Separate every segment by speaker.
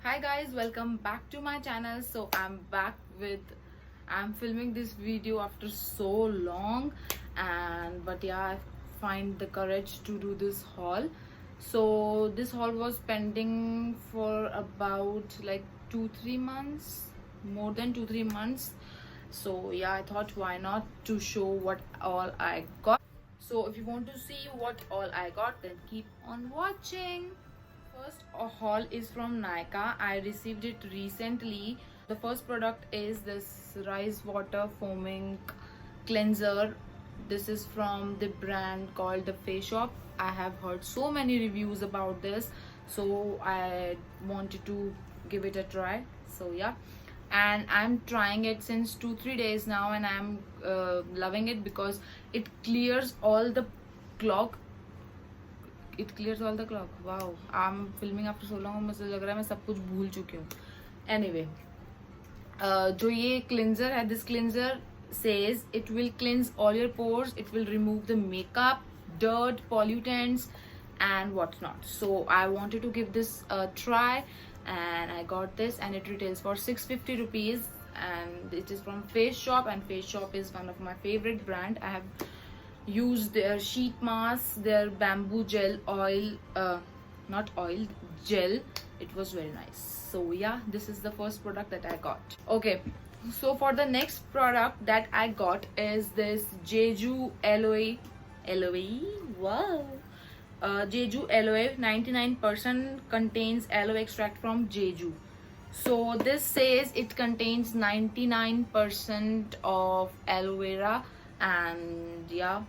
Speaker 1: Hi guys, welcome back to my channel. So I'm filming this video after so long, and but yeah, I find the courage to do this haul. So this haul was pending for about like 2-3 months, more than 2-3 months. So yeah, I thought why not to show what all I got. So if you want to see what all I got, then keep on watching. First haul is from Nykaa. I received it recently. The first product is this rice water foaming cleanser. This is from the brand called The Face Shop. I have heard so many reviews about this, so I wanted to give it a try. So yeah, and I'm trying it since 2-3 days now, and I'm loving it because it clears all the clog. It clears all the clock. Wow, I'm filming after so long. मुझे लग रहा है मैं सब कुछ भूल चुकी हूँ. Anyway, जो ये cleanser है, this cleanser says it will cleanse all your pores. It will remove the makeup, dirt, pollutants, and whatnot. So I wanted to give this a try, and I got this, and it retails for 650 rupees, and it is from Face Shop, and Face Shop is one of my favorite brand. I have used their sheet mask, their bamboo gel oil, not oil, gel. It was very nice. So yeah, this is the first product that I got. Okay, so for the next product that I got is this Jeju aloe. Wow. Jeju aloe 99% contains aloe extract from Jeju. So this says it contains 99% of aloe vera, and yeah,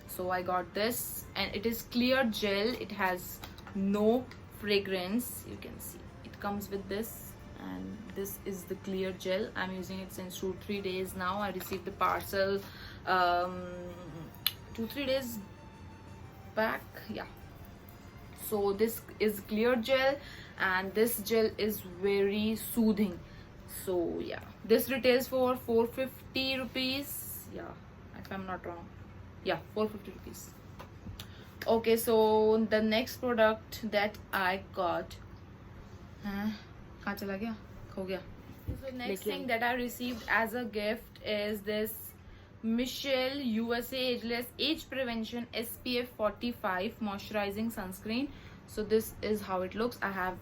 Speaker 1: so I got this, and it is clear gel. It has no fragrance. You can see it comes with this, and this is the clear gel. I'm using it since 2-3 days now. I received the parcel 2-3 days back. Yeah, so this is clear gel, and this gel is very soothing. So yeah, this retails for 450 rupees. Yeah, if I'm not wrong. Yeah, 450 rupees. Okay, so the next product that I got, कहाँ चला गया? खो गया. So next thing that I received as a gift is this Michelle USA Ageless Age Prevention SPF 45 moisturizing sunscreen. So this is how it looks. I have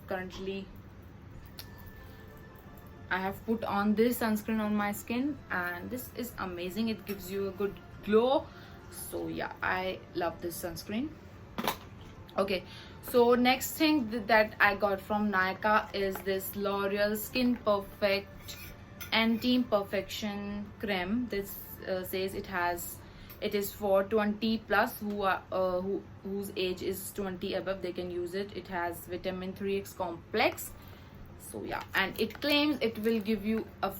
Speaker 1: put on this sunscreen on my skin, and this is amazing. It gives you a good glow. So yeah, I love this sunscreen. Okay, so next thing that I got from Nykaa is this L'Oreal Skin Perfect Anti-Imperfection Creme. This says it is for 20 plus whose age is 20 above. They can use it. It has vitamin 3x complex. So yeah, and it claims it will give you a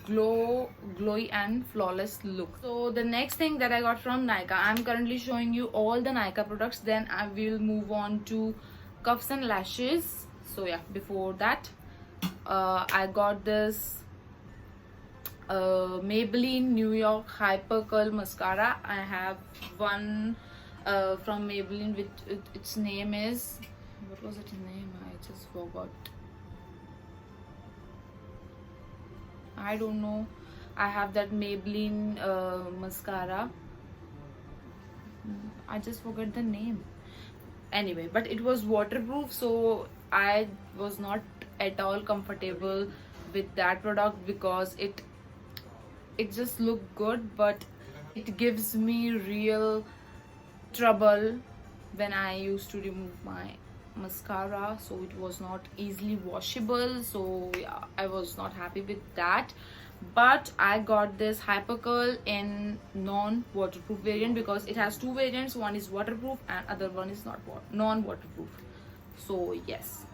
Speaker 1: glowy and flawless look. So the next thing that I got from Nykaa, I'm currently showing you all the Nykaa products, then I will move on to cuffs and lashes. So yeah, before that, I got this Maybelline New York Hyper Curl Mascara. I have one from Maybelline, which its name is, what was its name? I just forgot. I don't know. I have that Maybelline mascara. I just forgot the name. Anyway, but it was waterproof, so I was not at all comfortable with that product because it just looked good, but it gives me real trouble when I used to remove my mascara, so it was not easily washable. So yeah, I was not happy with that, but I got this Hyper Curl in non-waterproof variant because it has two variants. One is waterproof and other one is not non-waterproof. So yes.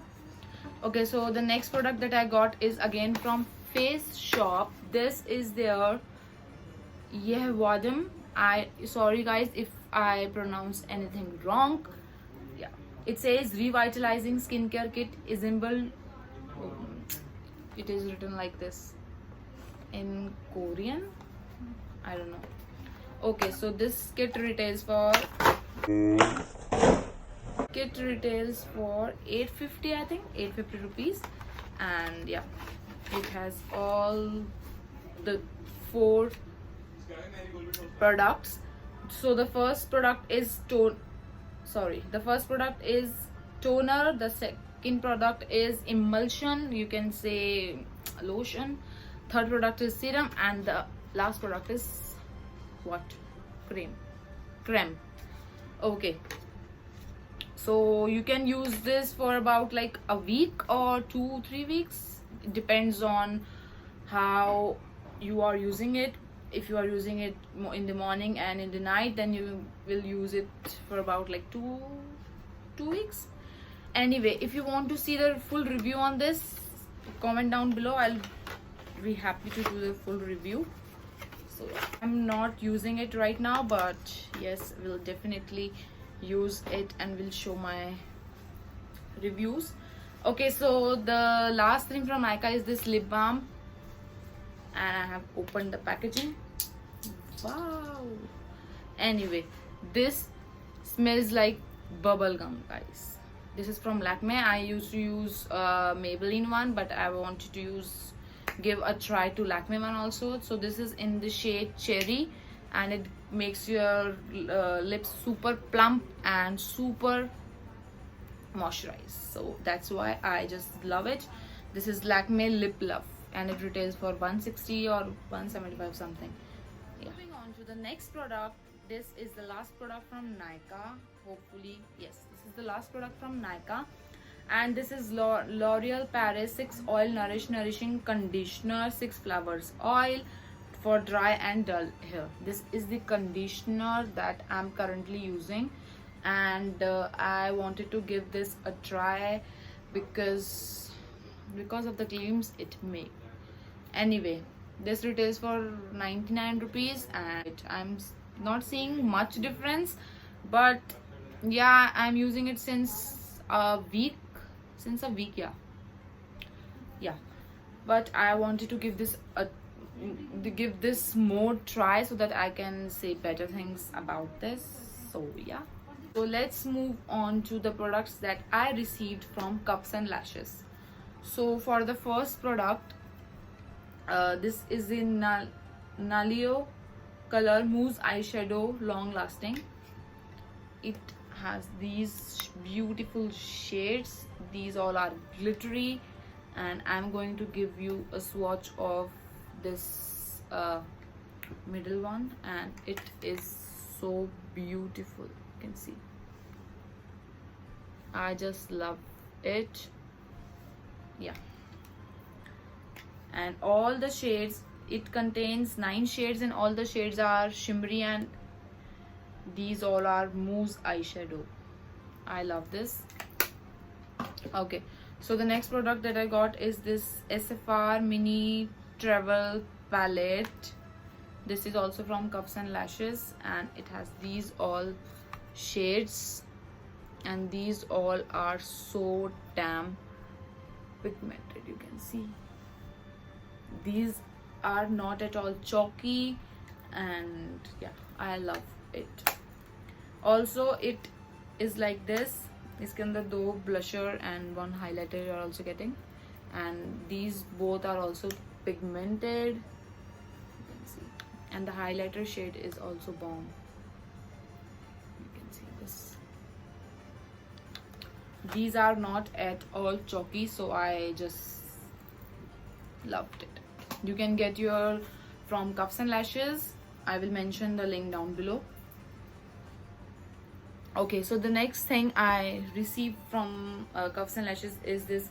Speaker 1: Okay, so the next product that I got is again from Face Shop. This is their Yehwadam. Sorry guys if I pronounce anything wrong. Yeah, it says revitalizing skincare kit Isabel. It is written like this in Korean. I don't know. Okay, so this kit retails for 850, I think 850 rupees. And yeah, it has all the 4 products. So the first product is the first product is toner, the second product is emulsion, you can say lotion, third product is serum, and the last product is what? Creme. Okay, so you can use this for about like a week or 2-3 weeks. It depends on how you are using it. If you are using it in the morning and in the night, then you will use it for about like two weeks. Anyway, if you want to see the full review on this, comment down below. I'll be happy to do the full review. So I'm not using it right now, but yes, we'll definitely use it and will show my reviews. Okay, so the last thing from Nykaa is this lip balm, and I have opened the packaging. Wow. Anyway, this smells like bubble gum, guys. This is from Lakme. I used to use Maybelline one, but I wanted to give a try to Lakme one also. So this is in the shade Cherry, and it makes your lips super plump and super moisturized. So that's why I just love it. This is Lakme Lip Love, and it retails for 160 or 175 something. Yeah. Moving on to the next product. This is the last product from Nykaa. Hopefully, yes, this is the last product from Nykaa, and this is L'Oreal Paris 6 Oil Nourishing Conditioner 6 Flowers Oil for dry and dull hair. This is the conditioner that I'm currently using, and I wanted to give this a try because of the claims it made. Anyway, this retails for 99 rupees, and I'm not seeing much difference, but yeah, I'm using it since a week. Yeah, but I wanted to give this more try so that I can say better things about this. So yeah, so let's move on to the products that I received from Cups and Lashes. So for the first product, this is the Nalio color mousse eyeshadow, long lasting. It has these beautiful shades. These all are glittery, and I'm going to give you a swatch of this middle one, and it is so beautiful. You can see, I just love it. Yeah, and all the shades, it contains 9 shades, and all the shades are shimmery, and these all are mousse eyeshadow. I love this. Okay, so the next product that I got is this SFR Mini Travel Palette. This is also from Cups and Lashes, and it has these all shades, and these all are so damn pigmented. You can see these are not at all chalky, and yeah, I love it. Also, it is like this. इसके अंदर 2 blusher and 1 highlighter you are also getting, and these both are also pigmented. You can see, and the highlighter shade is also bomb. You can see this. These are not at all chalky, so I just loved it. You can get your from Cups and Lashes. I will mention the link down below. Okay, so the next thing I received from Cups and Lashes is this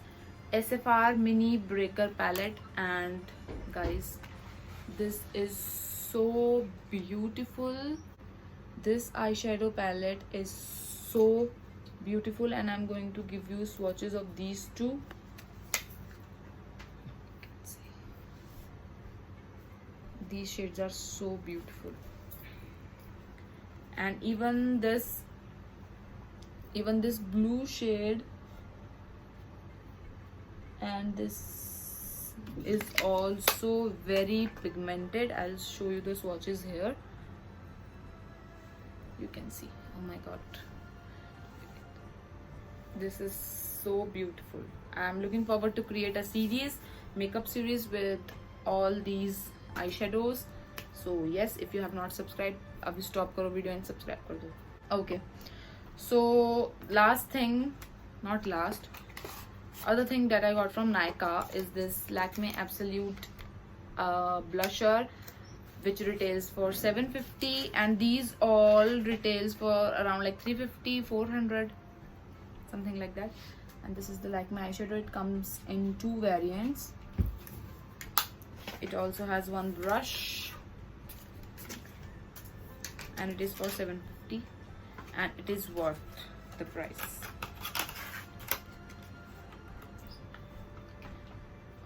Speaker 1: SFR Mini Breaker Palette, and guys, this is so beautiful. This eyeshadow palette is so beautiful, and I'm going to give you swatches of these two. These shades are so beautiful, and even this blue shade, and this is also very pigmented. I'll show you the swatches here. You can see, oh my god, this is so beautiful. I'm looking forward to create a series, makeup series with all these eyeshadows. So yes, if you have not subscribed, abhi stop karo video and subscribe kar do. Okay, so last thing, not last, other thing that I got from Nykaa is this Lakme Absolute blusher, which retails for 750, and these all retails for around like 350, 400, something like that. And this is the Lakme eyeshadow. It comes in 2 variants. It also has one brush, and it is for 750, and it is worth the price.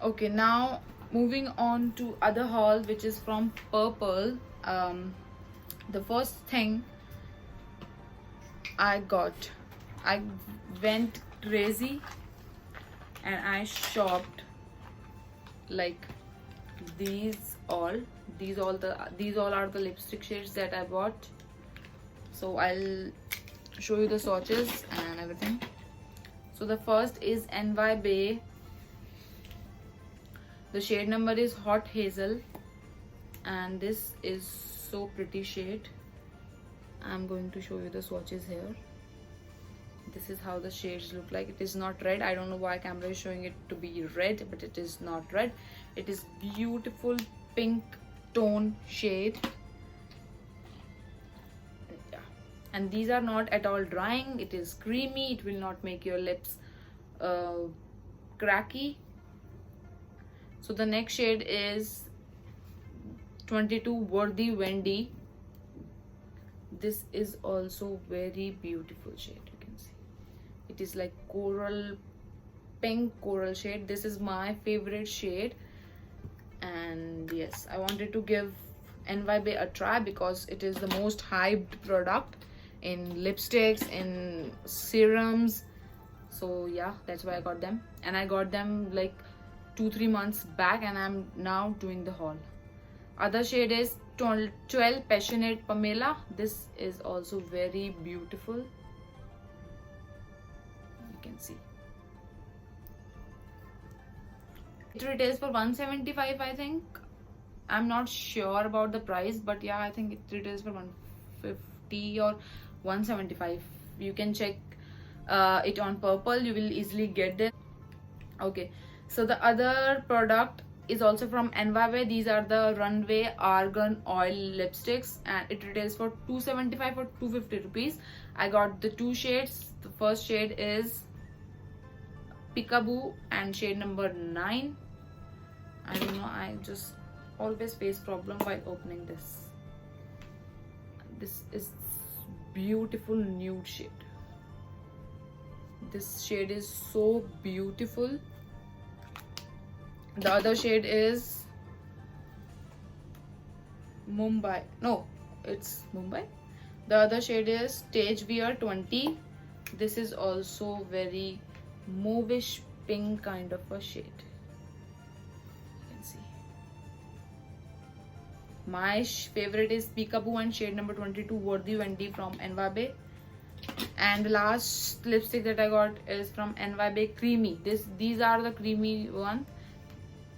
Speaker 1: Okay, now moving on to other haul, which is from Purple. The first thing I got, I went crazy and I shopped like these all are the lipstick shades that I bought. So I'll show you the swatches and everything. So the first is NY Bay. The shade number is Hot Hazel, and this is so pretty shade. I'm going to show you the swatches here. This is how the shades look like. It is not red. I don't know why camera is showing it to be red, but it is not red. It is beautiful pink tone shade. Yeah. And these are not at all drying. It is creamy. It will not make your lips cracky. So the next shade is 22 Worthy Wendy. This is also very beautiful shade. You can see it is like coral, pink coral shade. This is my favorite shade, and yes, I wanted to give NY Bay a try because it is the most hyped product in lipsticks, in serums. So yeah, that's why I got them, and I got them like 2-3 months back, and I'm now doing the haul. Other shade is 12 Passionate Pamela. This is also very beautiful. You can see it retails for 175, I think. I'm not sure about the price, but yeah, I think it retails for 150 or 175. You can check it on Purple. You will easily get this. Okay, so the other product is also from NY Bay. These are the Runway Argan Oil lipsticks, and it retails for 275 or 250 rupees. I got the 2 shades. The first shade is Peekaboo and shade number 9. I don't know, I just always face problem while opening this. This is beautiful nude shade. This shade is so beautiful. The other shade is Mumbai. No, it's Mumbai. The other shade is Stage Wear 20. This is also very mauvish pink kind of a shade. You can see. My favorite is Peekaboo and shade number 22 Worthy Wendy from NY Bay. And the last lipstick that I got is from NY Bay Creamy. These are the creamy one,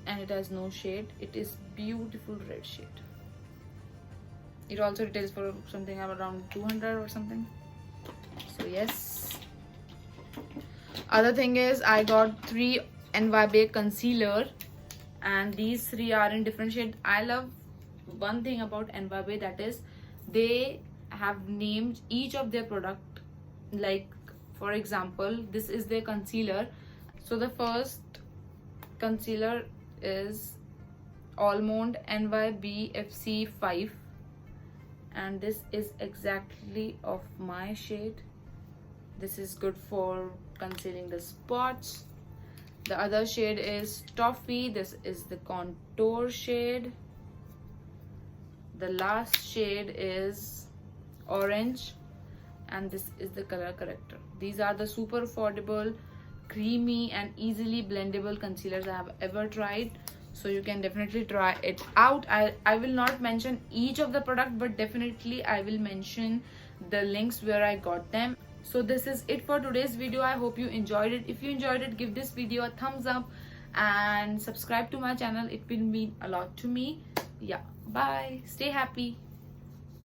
Speaker 1: and it has no shade. It is beautiful red shade. It also retails for something around 200 or something. So yes. Other thing is I got 3 NY Bay concealer, and these 3 are in different shades. I love one thing about NY Bay, that is they have named each of their product. Like for example, this is their concealer. So the first concealer is Almond NYBFC 5, and this is exactly of my shade. This is good for concealing the spots. The other shade is Toffee. This is the contour shade. The last shade is Orange, and this is the color corrector. These are the super affordable, creamy and easily blendable concealers I have ever tried, so you can definitely try it out. I will not mention each of the product, but definitely I will mention the links where I got them. So this is it for today's video. I hope you enjoyed it. If you enjoyed it, give this video a thumbs up and subscribe to my channel. It will mean a lot to me. Yeah, bye, stay happy.